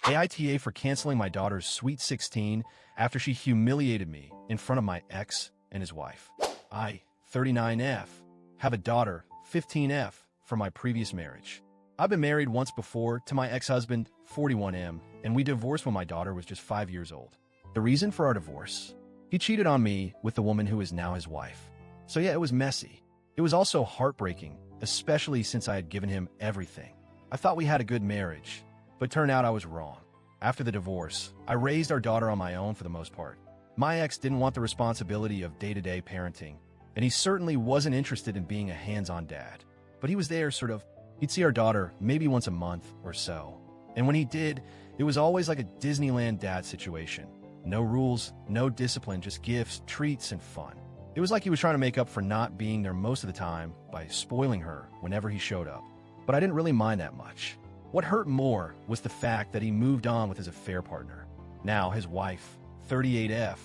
AITA for canceling my daughter's sweet 16 after she humiliated me in front of my ex and his wife. I, 39F, have a daughter, 15F, from my previous marriage. I've been married once before to my ex-husband, 41M, and we divorced when my daughter was just 5 years old. The reason for our divorce? He cheated on me with the woman who is now his wife. So yeah, it was messy. It was also heartbreaking, especially since I had given him everything. I thought we had a good marriage, but turned out I was wrong. After the divorce, I raised our daughter on my own for the most part. My ex didn't want the responsibility of day-to-day parenting, and he certainly wasn't interested in being a hands-on dad. But he was there, sort of. He'd see our daughter maybe once a month or so. And when he did, it was always like a Disneyland dad situation. No rules, no discipline, just gifts, treats, and fun. It was like he was trying to make up for not being there most of the time by spoiling her whenever he showed up. But I didn't really mind that much. What hurt more was the fact that he moved on with his affair partner. Now his wife, 38F,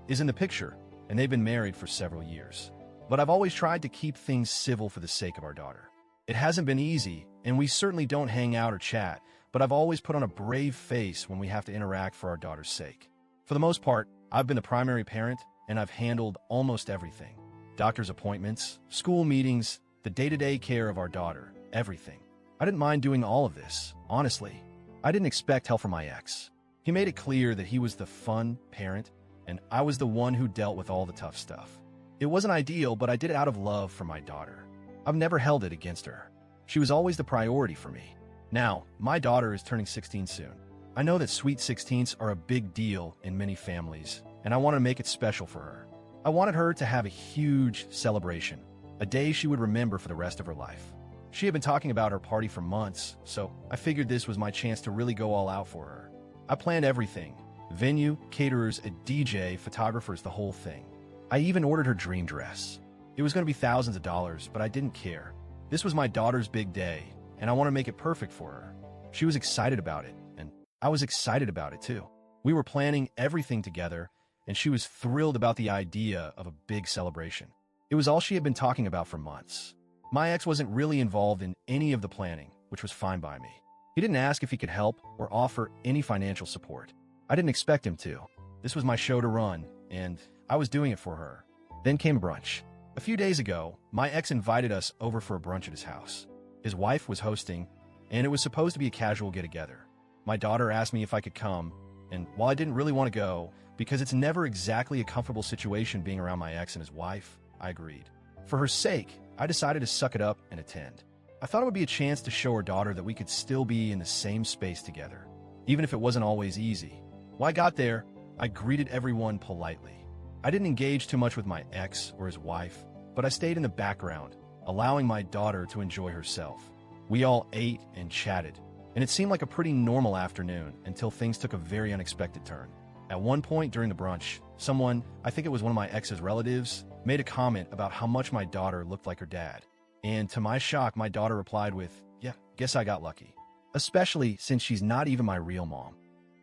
is in the picture, and they've been married for several years. But I've always tried to keep things civil for the sake of our daughter. It hasn't been easy, and we certainly don't hang out or chat, but I've always put on a brave face when we have to interact for our daughter's sake. For the most part, I've been the primary parent, and I've handled almost everything. Doctor's appointments, school meetings, the day-to-day care of our daughter, everything. I didn't mind doing all of this, honestly. I didn't expect help from my ex. He made it clear that he was the fun parent, and I was the one who dealt with all the tough stuff. It wasn't ideal, but I did it out of love for my daughter. I've never held it against her. She was always the priority for me. Now, my daughter is turning 16 soon. I know that sweet 16s are a big deal in many families, and I want to make it special for her. I wanted her to have a huge celebration, a day she would remember for the rest of her life. She had been talking about her party for months, so I figured this was my chance to really go all out for her. I planned everything. Venue, caterers, a DJ, photographers, the whole thing. I even ordered her dream dress. It was going to be thousands of dollars, but I didn't care. This was my daughter's big day, and I want to make it perfect for her. She was excited about it, and I was excited about it too. We were planning everything together, and she was thrilled about the idea of a big celebration. It was all she had been talking about for months. My ex wasn't really involved in any of the planning, which was fine by me. He didn't ask if he could help or offer any financial support. I didn't expect him to. This was my show to run, and I was doing it for her. Then came brunch. A few days ago, my ex invited us over for a brunch at his house. His wife was hosting, and it was supposed to be a casual get-together. My daughter asked me if I could come, and while I didn't really want to go, because it's never exactly a comfortable situation being around my ex and his wife, I agreed. For her sake, I decided to suck it up and attend. I thought it would be a chance to show her daughter that we could still be in the same space together, even if it wasn't always easy. When I got there, I greeted everyone politely. I didn't engage too much with my ex or his wife, but I stayed in the background, allowing my daughter to enjoy herself. We all ate and chatted, and it seemed like a pretty normal afternoon until things took a very unexpected turn. At one point during the brunch, someone, I think it was one of my ex's relatives, made a comment about how much my daughter looked like her dad. And to my shock, my daughter replied with, "Yeah, guess I got lucky." Especially since she's not even my real mom.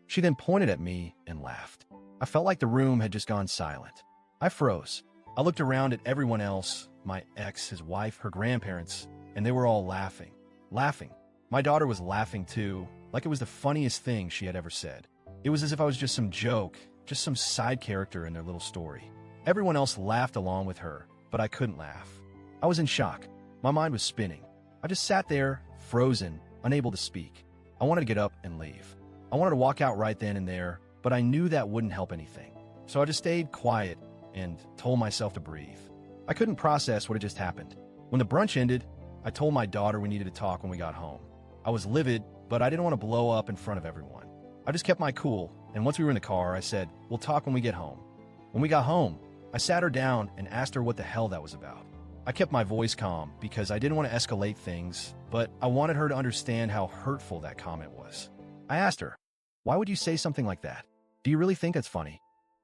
She then pointed at me and laughed. I felt like the room had just gone silent. I froze. I looked around at everyone else, my ex, his wife, her grandparents, and they were all laughing. Laughing. My daughter was laughing too, like it was the funniest thing she had ever said. It was as if I was just some joke, just some side character in their little story. Everyone else laughed along with her, but I couldn't laugh. I was in shock. My mind was spinning. I just sat there, frozen, unable to speak. I wanted to get up and leave. I wanted to walk out right then and there, but I knew that wouldn't help anything. So I just stayed quiet and told myself to breathe. I couldn't process what had just happened. When the brunch ended, I told my daughter we needed to talk when we got home. I was livid, but I didn't want to blow up in front of everyone. I just kept my cool, and once we were in the car, I said, "We'll talk when we get home." When we got home, I sat her down and asked her what the hell that was about. I kept my voice calm because I didn't want to escalate things, but I wanted her to understand how hurtful that comment was. I asked her, "Why would you say something like that? Do you really think it's funny?"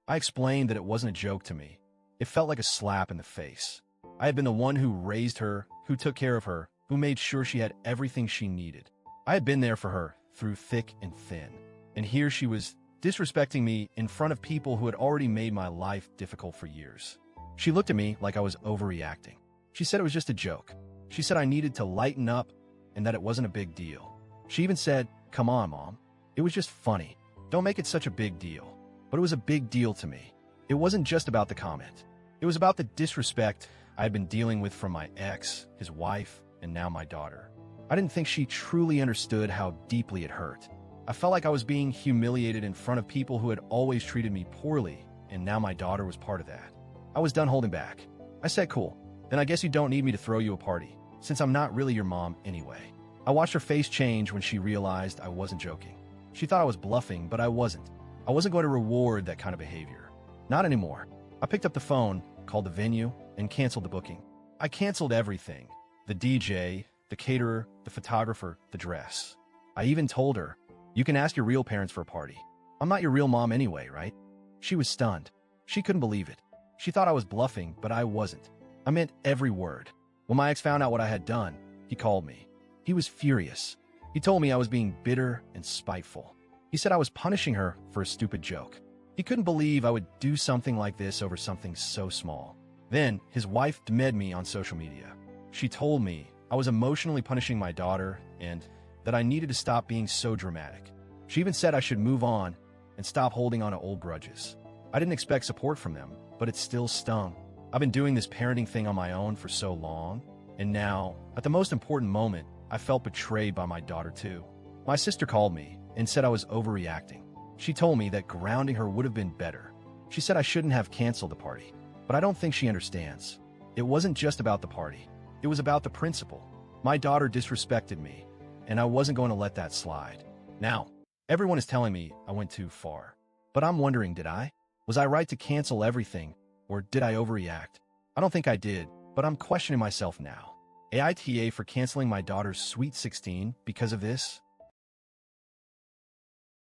I explained that it wasn't a joke to me. It felt like a slap in the face. I had been the one who raised her, who took care of her, who made sure she had everything she needed. I had been there for her through thick and thin. And here she was disrespecting me in front of people who had already made my life difficult for years. She looked at me like I was overreacting. She said it was just a joke. She said I needed to lighten up and that it wasn't a big deal. She even said, "Come on, Mom." It was just funny. Don't make it such a big deal. But it was a big deal to me. It wasn't just about the comment. It was about the disrespect I had been dealing with from my ex, his wife, and now my daughter. I didn't think she truly understood how deeply it hurt. I felt like I was being humiliated in front of people who had always treated me poorly, and now my daughter was part of that. I was done holding back. I said, cool, then I guess you don't need me to throw you a party, since I'm not really your mom anyway. I watched her face change when she realized I wasn't joking. She thought I was bluffing, but I wasn't. I wasn't going to reward that kind of behavior. Not anymore. I picked up the phone, called the venue, and canceled the booking. I canceled everything. The DJ, the caterer, the photographer, the dress. I even told her, you can ask your real parents for a party. I'm not your real mom anyway, right? She was stunned. She couldn't believe it. She thought I was bluffing, but I wasn't. I meant every word. When my ex found out what I had done, he called me. He was furious. He told me I was being bitter and spiteful. He said I was punishing her for a stupid joke. He couldn't believe I would do something like this over something so small. Then, his wife DM'd me on social media. She told me I was emotionally punishing my daughter and that I needed to stop being so dramatic. She even said I should move on and stop holding on to old grudges. I didn't expect support from them, but it still stung. I've been doing this parenting thing on my own for so long, and now, at the most important moment, I felt betrayed by my daughter too. My sister called me and said I was overreacting. She told me that grounding her would have been better. She said I shouldn't have canceled the party, but I don't think she understands. It wasn't just about the party. It was about the principle. My daughter disrespected me, and I wasn't going to let that slide. Now, everyone is telling me I went too far. But I'm wondering, did I? Was I right to cancel everything, or did I overreact? I don't think I did, but I'm questioning myself now. AITA for canceling my daughter's Sweet 16 because of this?